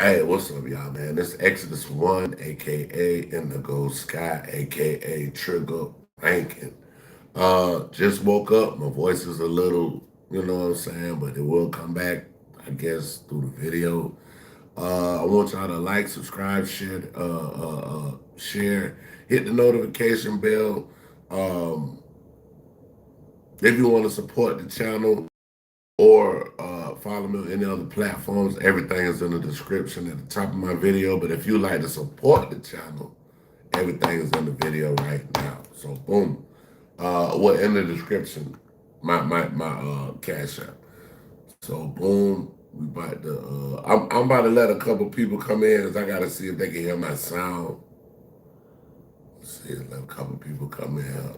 Hey, what's up, y'all, man? This Exodus 1, aka Indigo Sky, aka Trigger Rankin. Just woke up. My voice is a little, you know what I'm saying, but it will come back, I guess, through the video. I want y'all to like, subscribe, share, hit the notification bell. Um, if you want to support the channel, or follow me on any other platforms. Everything is in the description at the top of my video. But if you like to support the channel, everything is in the video right now. So boom. Well, in the description, my cash app. So boom, we about to. I'm about to let a couple people come in, cause I gotta see if they can hear my sound. See, let a couple people come in.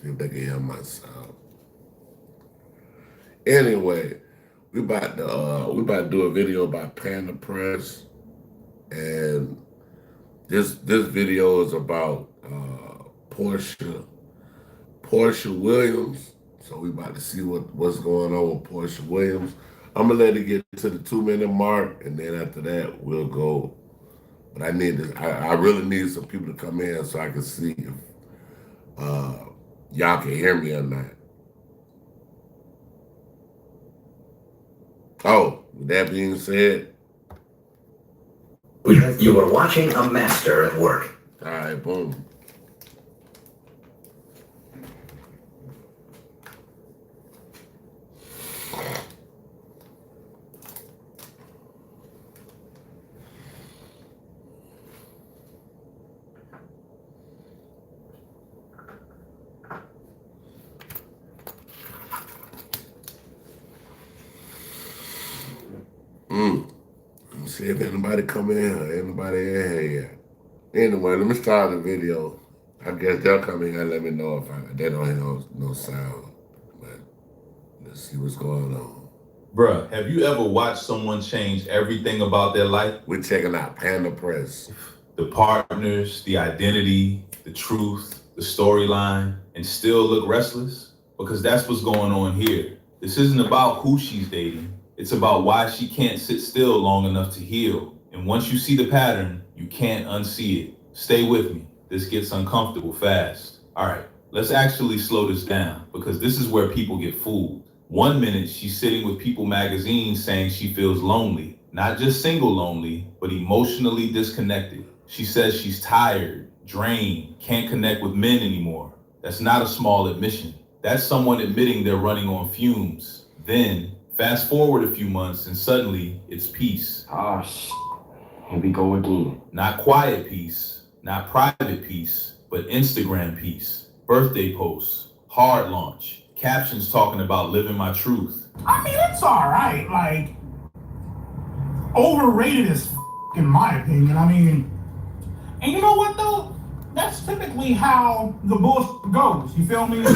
See if they can hear my sound. Anyway, we about to do a video about Panda Press, and this video is about Portia Williams. So we about to see what's going on with Portia Williams. I'm gonna let it get to the 2 minute mark, and then after that we'll go. But I need this. I really need some people to come in so I can see if uh, y'all can hear me or not. Oh, with that being said, You are watching a master at work. all right, boom. Mm. Let me see if anybody come in here. Anybody in here yet? Anyway, let me start the video. I guess they'll come in here and let me know if they don't hear no sound. But let's see what's going on. Bruh, have you ever watched someone change everything about their life? We're checking out Panda Press. The partners, the identity, the truth, the storyline, and still look restless? Because that's what's going on here. This isn't about who she's dating. It's about why she can't sit still long enough to heal. And once you see the pattern, you can't unsee it. Stay with me. This gets uncomfortable fast. All right, let's actually slow this down because this is where people get fooled. 1 minute, she's sitting with People magazine saying she feels lonely. Not just single lonely, but emotionally disconnected. She says she's tired, drained, can't connect with men anymore. That's not a small admission. That's someone admitting they're running on fumes. Then, fast forward a few months and suddenly, it's peace. Here we go again. Not quiet peace, not private peace, but Instagram peace. Birthday posts, hard launch, captions talking about living my truth. I mean, it's all right. Like, overrated as in my opinion. I mean, and you know what though? That's typically how the bullshit goes. You feel me? Just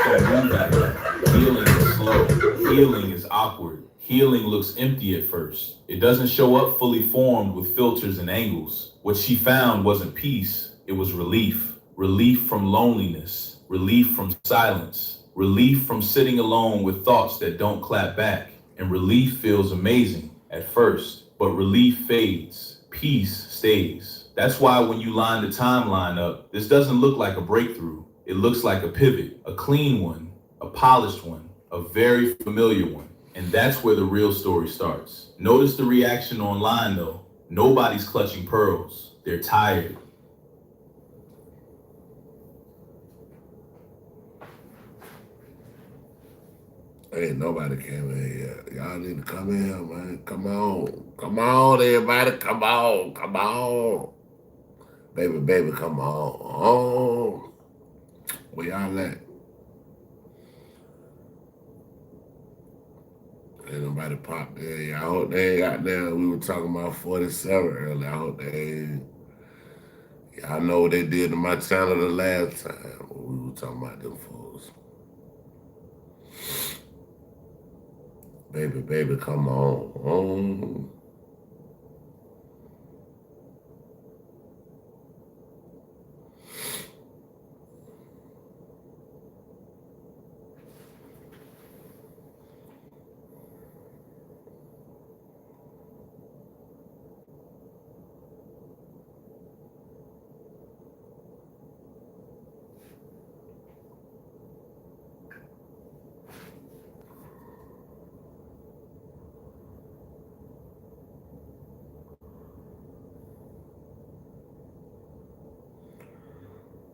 don't move like that. Healing is slow. Healing is awkward. Healing looks empty at first. It doesn't show up fully formed with filters and angles. What she found wasn't peace, it was relief. Relief from loneliness. Relief from silence. Relief from sitting alone with thoughts that don't clap back. And relief feels amazing at first, but relief fades. Peace stays. That's why when you line the timeline up, this doesn't look like a breakthrough. It looks like a pivot, a clean one, a polished one, a very familiar one. And that's where the real story starts. Notice the reaction online though. Nobody's clutching pearls. They're tired. Ain't nobody came in here. Y'all need to come in here, man. Come on. Come on, everybody. Come on. Come on. Baby, come on. Oh. Where y'all at? Ain't nobody popped in. I hope they ain't got there. We were talking about 47 earlier. I hope they ain't. Y'all know what they did to my channel the last time. We were talking about them fools. Baby, come on. Oh.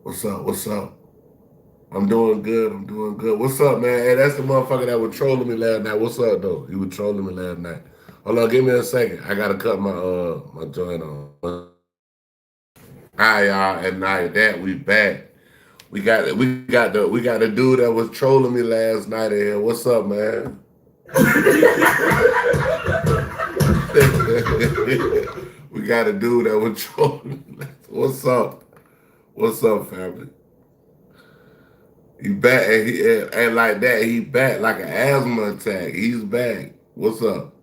What's up? What's up? I'm doing good. I'm doing good. What's up, man? Hey, that's the motherfucker that was trolling me last night. What's up, though? He was trolling me last night. Hold on, give me a second. I gotta cut my joint on. All right, y'all. And now that we back, we got the dude that was trolling me last night in here. What's up, man? We got a dude that was trolling me. What's up? What's up, family? He back and like that. He back like an asthma attack. He's back. What's up?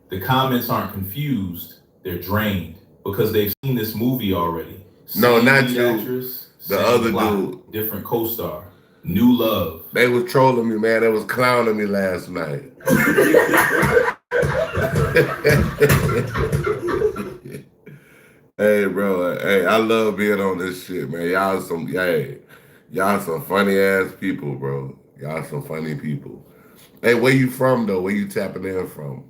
The comments aren't confused, they're drained because they've seen this movie already. No, Same not lead you. actress, The same other plot, dude. different co-star, new love. They was trolling me, man. They was clowning me last night. Hey, bro. Hey, I love being on this shit, man. Y'all some funny ass people, bro. Y'all some funny people. Hey, where you from though? Where you tapping in from?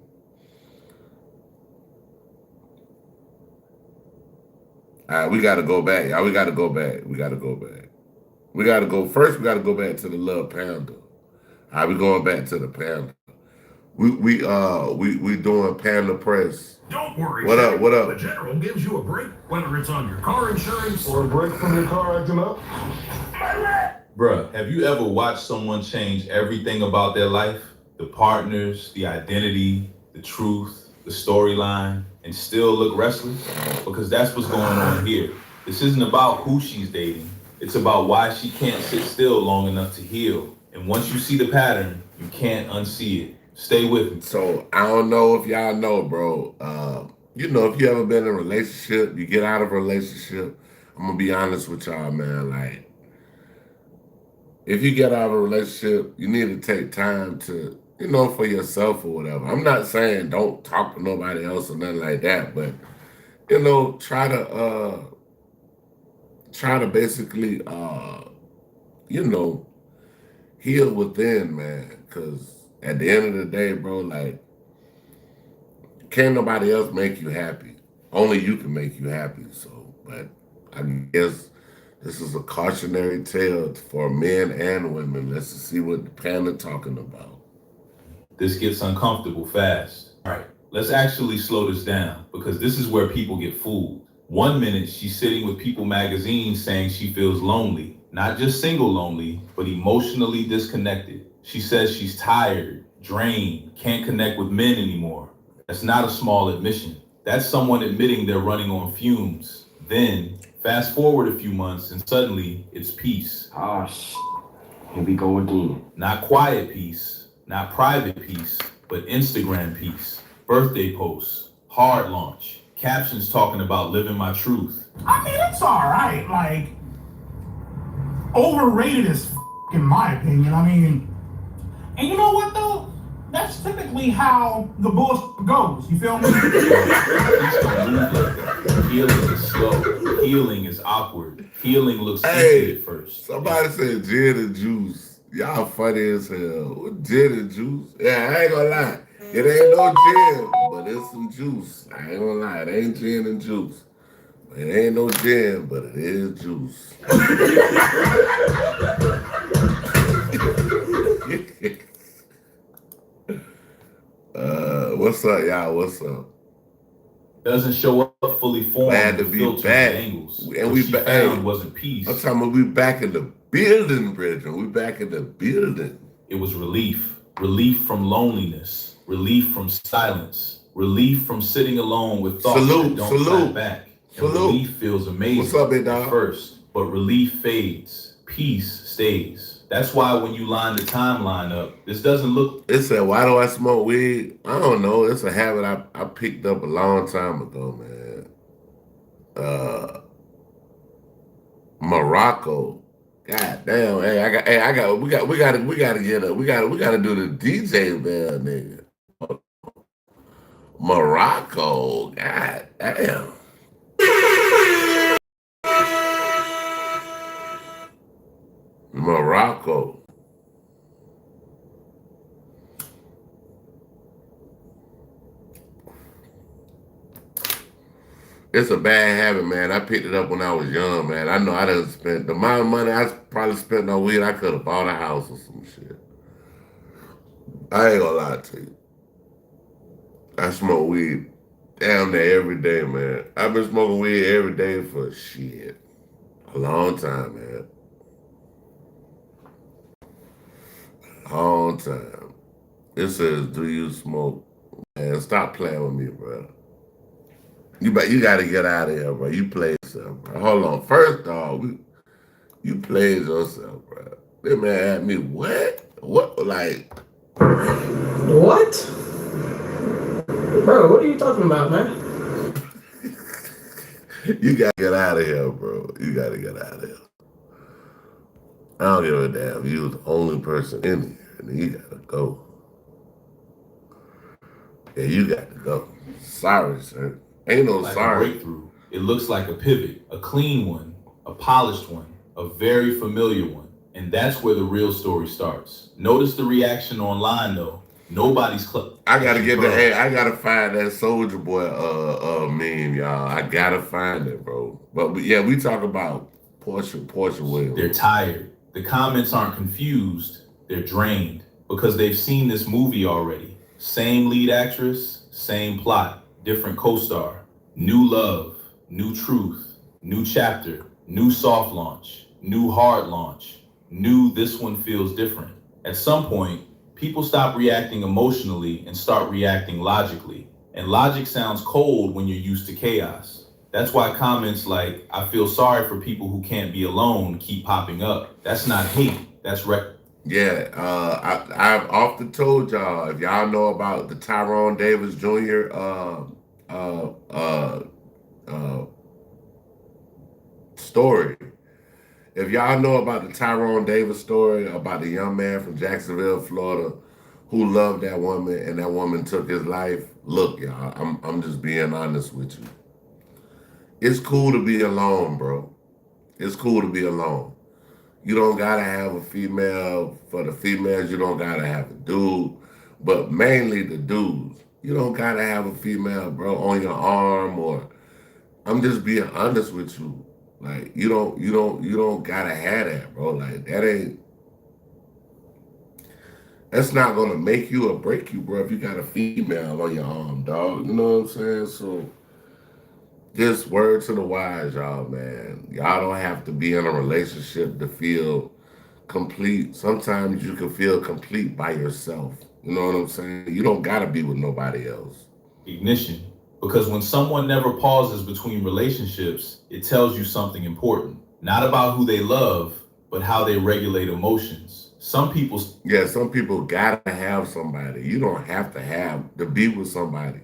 All right, we gotta go back, y'all. We gotta go back. We gotta go back. We gotta go first. We gotta go back to the little panda. All right, we going back to the panda. We doing panda press. Don't worry. What up? What The up? General gives you a break, whether it's on your car insurance Or a break from your car acting up? Bruh, have you ever watched someone change everything about their life? The partners, the identity, the truth, the storyline, and still look restless? Because that's what's going on here. This isn't about who she's dating. It's about why she can't sit still long enough to heal. And once you see the pattern, you can't unsee it. Stay with me. So I don't know if y'all know, bro. If you ever been in a relationship, you get out of a relationship. I'm gonna be honest with y'all, man. Like, if you get out of a relationship, you need to take time to, for yourself or whatever. I'm not saying don't talk to nobody else or nothing like that, but try to basically heal within, man. Cause at the end of the day, bro, like, can't nobody else make you happy. Only you can make you happy. So, but I guess this is a cautionary tale for men and women. Let's see what the panda talking about. This gets uncomfortable fast. All right, let's actually slow this down because this is where people get fooled. 1 minute, she's sitting with People magazine saying she feels lonely, not just single lonely, but emotionally disconnected. She says she's tired, drained, can't connect with men anymore. That's not a small admission. That's someone admitting they're running on fumes. Then, fast forward a few months and suddenly it's peace. Here we go again. Not quiet peace, not private peace, but Instagram peace. Birthday posts, hard launch, captions talking about living my truth. I mean, it's all right. Like, overrated as in my opinion. I mean, and you know what though? That's typically how the bullshit goes. You feel me? Peace don't move like that. Healing is slow. Healing is awkward. Healing looks easy at first. Somebody said gin and juice. Y'all funny as hell. What gin and juice? Yeah, I ain't gonna lie. It ain't no gin, but it's some juice. I ain't gonna lie. It ain't gin and juice. It ain't no gin, but it is juice. What's up, y'all? What's up? Doesn't show up fully formed. Glad to with be filters back. and angles. And What we she back. found wasn't peace. I'm talking about we back in the building, Bridget. We back in the building. It was relief. Relief from loneliness. Relief from silence. Relief from sitting alone with thoughts that don't clap back. And relief feels amazing. What's up, big dog? At first, but relief fades. Peace stays. That's why when you line the timeline up, this doesn't look. It said, why do I smoke weed? I don't know. It's a habit I picked up a long time ago, man. Morocco. God damn. We gotta get up. We gotta do the DJ bell, nigga. Morocco. God damn. Morocco. It's a bad habit, man. I picked it up when I was young, man. I know I done spent the amount of money I probably spent on weed. I could have bought a house or some shit. I ain't gonna lie to you. I smoke weed damn near every day, man. I've been smoking weed every day for shit. A long time, man. Long time. It says, do you smoke? Man, stop playing with me, bro. You gotta get out of here, bro. You played yourself, bro. Hold on. First off, you played yourself, bro. That man asked me, what? What? Like, What? Bro, what are you talking about, man? you gotta get out of here, bro. You gotta get out of here. I don't give a damn. You was the only person in here, and you gotta go. Yeah, you got to go. Sorry, sir. Ain't no Like a sorry. breakthrough. It looks like a pivot, a clean one, a polished one, a very familiar one. And that's where the real story starts. Notice the reaction online though. Nobody's I gotta get the I gotta find that Soldier Boy meme, y'all. I gotta find it, bro. But yeah, we talk about Portia Williams. They're tired. The comments aren't confused. They're drained because they've seen this movie already. Same lead actress, same plot, different co-star. New love, new truth, new chapter, new soft launch, new hard launch. New this one feels different. At some point, people stop reacting emotionally and start reacting logically. And logic sounds cold when you're used to chaos. That's why comments like, I feel sorry for people who can't be alone keep popping up. That's not hate, that's Yeah, I've often told y'all, if y'all know about the Tyrone Davis Jr. Story. If y'all know about the Tyrone Davis story about the young man from Jacksonville, Florida, who loved that woman and that woman took his life, look, y'all, I'm just being honest with you. It's cool to be alone, bro. It's cool to be alone. You don't gotta have a female. For the females, you don't gotta have a dude. But mainly the dudes. You don't gotta have a female, bro, on your arm, or I'm just being honest with you. Like, you don't gotta have that, bro. Like, that's not gonna make you or break you, bro, if you got a female on your arm, dog. You know what I'm saying? So just word to the wise, y'all, man. Y'all don't have to be in a relationship to feel complete. Sometimes you can feel complete by yourself. You know what I'm saying? You don't gotta be with nobody else. ignition. Because when someone never pauses between relationships, it tells you something important. Not about who they love, but how they regulate emotions. Some people gotta have somebody. You don't have to be with somebody.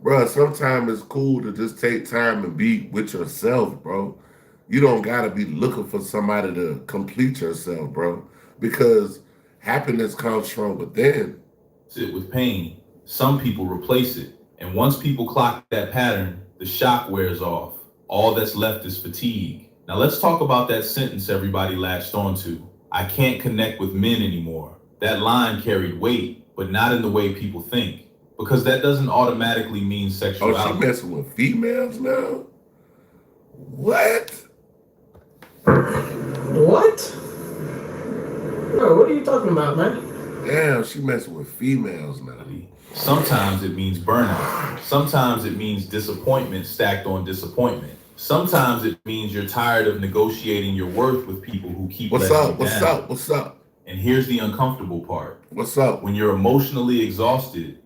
Bro, sometimes it's cool to just take time and be with yourself, bro. You don't gotta be looking for somebody to complete yourself, bro. Because happiness comes from within. sit with pain. Some people replace it. And once people clock that pattern, the shock wears off. All that's left is fatigue. Now let's talk about that sentence everybody latched onto. I can't connect with men anymore. That line carried weight, but not in the way people think. Because that doesn't automatically mean sexuality. Oh, she messing with females now? What? What? Bro, what are you talking about, man? Damn, she messing with females now. Sometimes it means burnout. Sometimes it means disappointment stacked on disappointment. Sometimes it means you're tired of negotiating your worth with people who keep letting you down. What's up? And here's the uncomfortable part. What's up? When you're emotionally exhausted,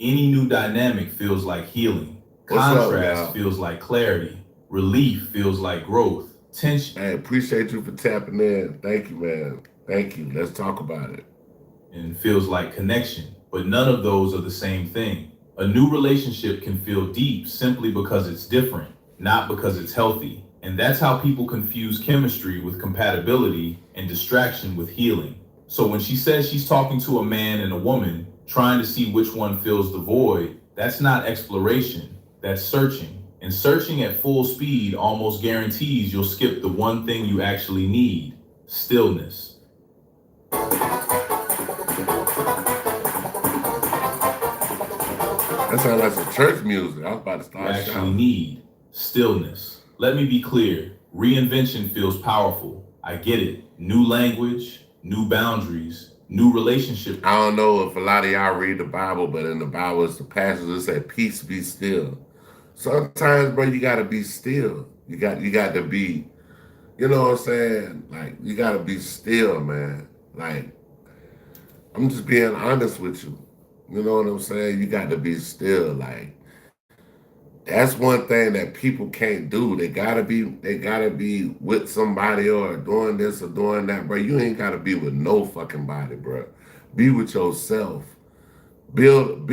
any new dynamic feels like healing. Contrast feels like clarity. Relief feels like growth. Tension. I appreciate you for tapping in. Thank you, man. Thank you. Let's talk about it. And feels like connection. But none of those are the same thing. A new relationship can feel deep simply because it's different, not because it's healthy. And that's how people confuse chemistry with compatibility and distraction with healing. So when she says she's talking to a man and a woman, trying to see which one fills the void, that's not exploration, that's searching. And searching at full speed almost guarantees you'll skip the one thing you actually need, stillness. That sounds like some church music. I was about to start You actually shouting. need Stillness. Let me be clear. Reinvention feels powerful. I get it. New language, new boundaries, new relationship. I don't know if a lot of y'all read the Bible, but in the Bible, it's the passage that said, "Peace, be still." Sometimes, bro, you gotta be still. You got to be, you know what I'm saying? Like, you gotta be still, man. Like, I'm just being honest with you. You know what I'm saying? You got to be still. Like, that's one thing that people can't do. They gotta be with somebody or doing this or doing that, bro. You ain't gotta be with no fucking body, bro. Be with yourself. Build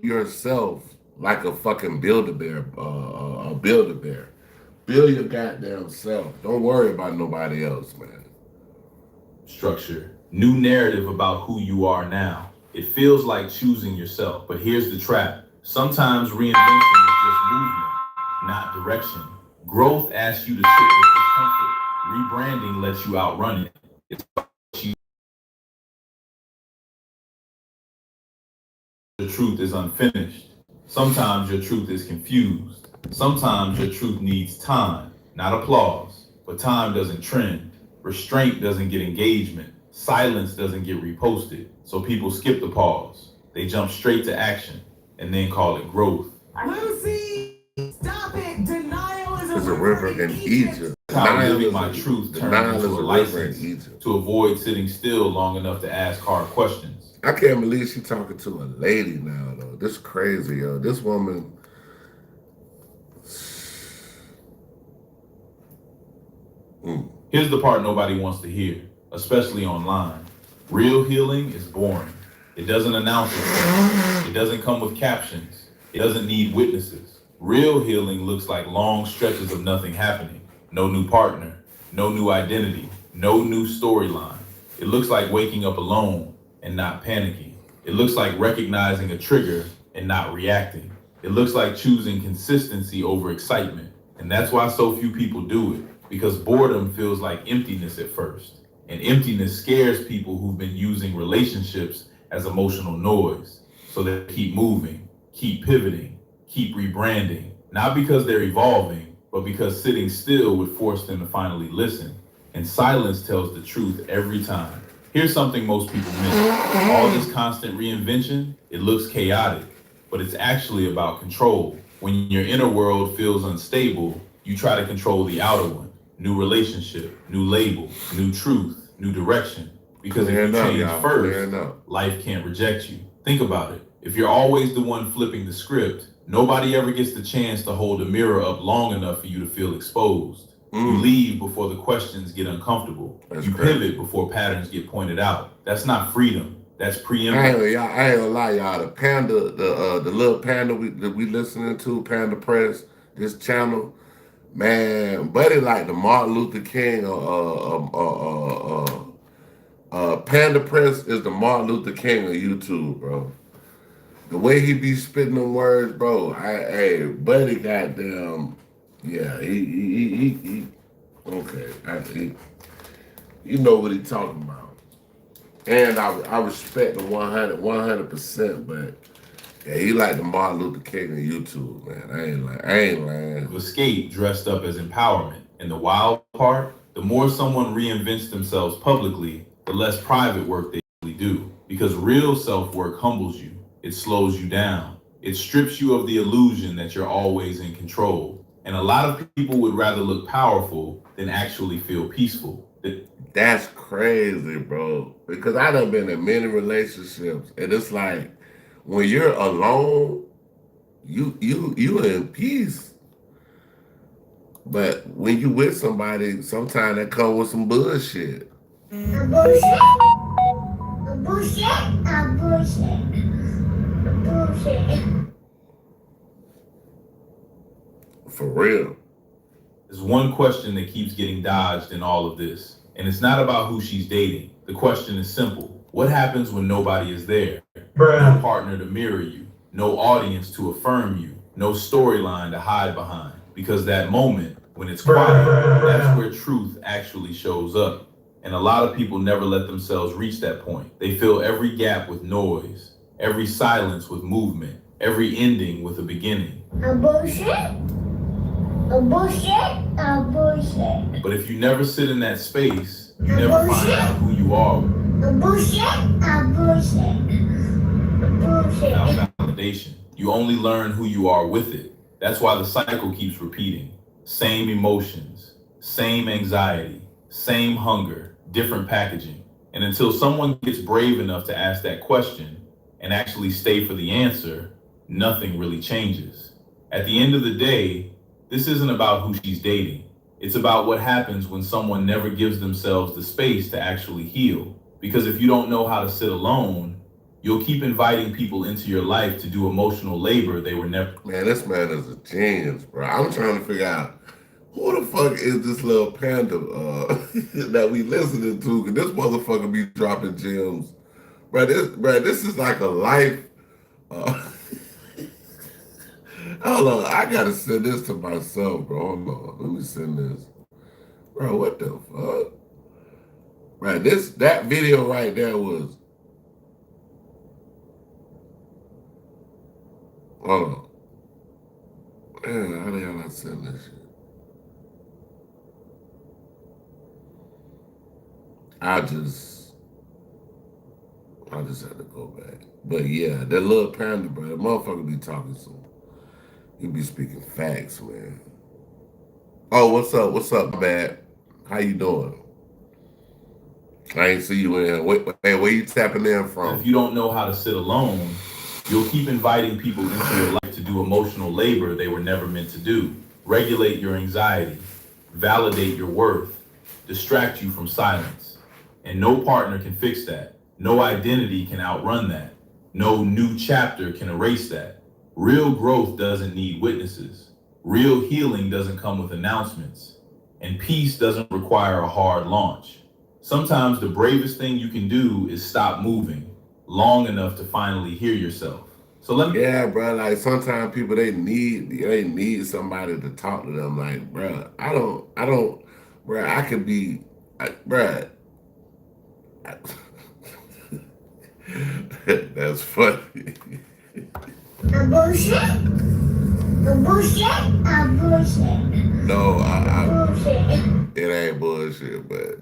yourself like a fucking Build-A-Bear, a Build-A-Bear. Build your goddamn self. Don't worry about nobody else, man. Structure. New narrative about who you are now. It feels like choosing yourself, but here's the trap. Sometimes reinvention is just movement, not direction. Growth asks you to sit with discomfort. Rebranding lets you outrun it. It's about you. The truth is unfinished. Sometimes your truth is confused. Sometimes your truth needs time, not applause. But time doesn't trend. Restraint doesn't get engagement. Silence doesn't get reposted. So people skip the pause. They jump straight to action and then call it growth. Lucy, stop it. Denial is There's a river in Egypt. How living my truth The turns Nile into is a a river in license Egypt. to avoid sitting still long enough to ask hard questions. I can't believe she talking to a lady now, though. This is crazy, yo. This woman. Here's the part nobody wants to hear, especially online. Real healing is boring. It doesn't announce itself. It doesn't come with captions. It doesn't need witnesses. Real healing looks like long stretches of nothing happening. No new partner, no new identity, no new storyline. It looks like waking up alone and not panicking. It looks like recognizing a trigger and not reacting. It looks like choosing consistency over excitement. And that's why so few people do it, because boredom feels like emptiness at first. And emptiness scares people who've been using relationships as emotional noise. So they keep moving, keep pivoting, keep rebranding, not because they're evolving, but because sitting still would force them to finally listen. And silence tells the truth every time. Here's something most people miss. All this constant reinvention, it looks chaotic, but it's actually about control. When your inner world feels unstable, you try to control the outer one. New relationship, new label, new truth, new direction. Because if you change first, life can't reject you. Think about it. If you're always the one flipping the script, nobody ever gets the chance to hold a mirror up long enough for you to feel exposed. You leave before the questions get uncomfortable. You pivot before patterns get pointed out. That's not freedom. That's preemptive. I ain't gonna lie, y'all. The panda, the little panda that we listening to, Panda Press, this channel, man, buddy, like the Martin Luther King, Panda Press is the Martin Luther King of YouTube, bro. The way he be spitting them words, bro. Buddy, goddamn, yeah, he okay. You know what he talking about. And I respect the 100%, but yeah, he like the Martin Luther King of YouTube, man. I ain't lying. Escape dressed up as empowerment. And the wild part, the more someone reinvents themselves publicly, the less private work they really do. Because real self-work humbles you. It slows you down. It strips you of the illusion that you're always in control. And a lot of people would rather look powerful than actually feel peaceful. That's crazy, bro. Because I done been in many relationships, and it's like when you're alone, you in peace. But when you with somebody, sometimes that come with some bullshit. Bullshit. Bullshit. Bullshit. For real. There's one question that keeps getting dodged in all of this, and it's not about who she's dating. The question is simple. What happens when nobody is there? No partner to mirror you, no audience to affirm you, no storyline to hide behind. Because that moment, when it's quiet, that's where truth actually shows up. And a lot of people never let themselves reach that point. They fill every gap with noise, every silence with movement, every ending with a beginning. Bullshit. A bullshit. A bullshit. But if you never sit in that space, you never find out who you are A bullshit. A bullshit. A bullshit. without validation. You only learn who you are with it. That's why the cycle keeps repeating. Same emotions, same anxiety, same hunger, different packaging. And until someone gets brave enough to ask that question and actually stay for the answer, nothing really changes. At the end of the day, this isn't about who she's dating. It's about what happens when someone never gives themselves the space to actually heal. Because if you don't know how to sit alone, you'll keep inviting people into your life to do emotional labor they were never. Man, this man is a genius, bro. I'm trying to figure out who the fuck is this little panda that we listening to? Cause this motherfucker be dropping gems, bro. This is like a life. Hold on, I gotta send this to myself, bro. Hold on, let me send this, bro. What the fuck, bro? That video right there was. Hold on. Man, how the hell I send this shit? I just had to go back. But yeah, that little panda, bro, that motherfucker be talking some. He be speaking facts, man. Oh, what's up? What's up, Bad? How you doing? I ain't see you in here. Wait, where you tapping in from? If you don't know how to sit alone, you'll keep inviting people into your life to do emotional labor they were never meant to do. Regulate your anxiety, validate your worth, distract you from silence. And no partner can fix that. No identity can outrun that. No new chapter can erase that. Real growth doesn't need witnesses. Real healing doesn't come with announcements. And peace doesn't require a hard launch. Sometimes the bravest thing you can do is stop moving long enough to finally hear yourself. So let me. Yeah, bro. Like sometimes people they need somebody to talk to them. Like, bro, I don't, bro. I could be, bro. That's funny. A bullshit. A bullshit. A bullshit. No, Bullshit. it ain't bullshit, but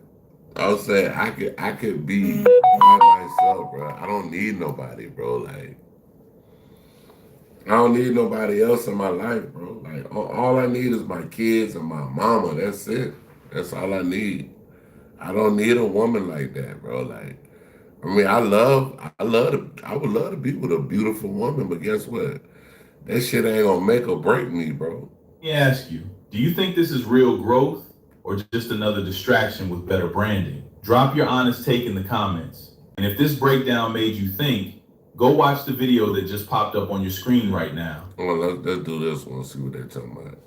I was saying I could be by myself, bro. I don't need nobody, bro. Like I don't need nobody else in my life, bro. Like all I need is my kids and my mama. That's it. That's all I need. I don't need a woman like that, bro. Like I mean, I would love to be with a beautiful woman, but guess what? That shit ain't gonna make or break me, bro. Let me ask you, do you think this is real growth or just another distraction with better branding? Drop your honest take in the comments. And if this breakdown made you think, go watch the video that just popped up on your screen right now. Well, let's do this one, see what they're talking about.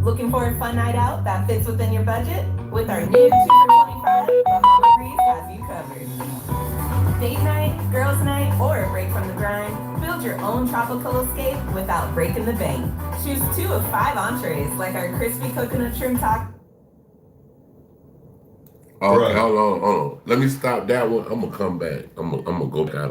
Looking for a fun night out that fits within your budget? With our new 2 for 25, Bahama Breeze has you covered. Date night, girls night, or a break from the grind, build your own tropical escape without breaking the bank. Choose 2 of 5 entrees like our crispy coconut shrimp taco. Okay, hold on. Let me stop that one. I'm gonna come back. I'm gonna go back out.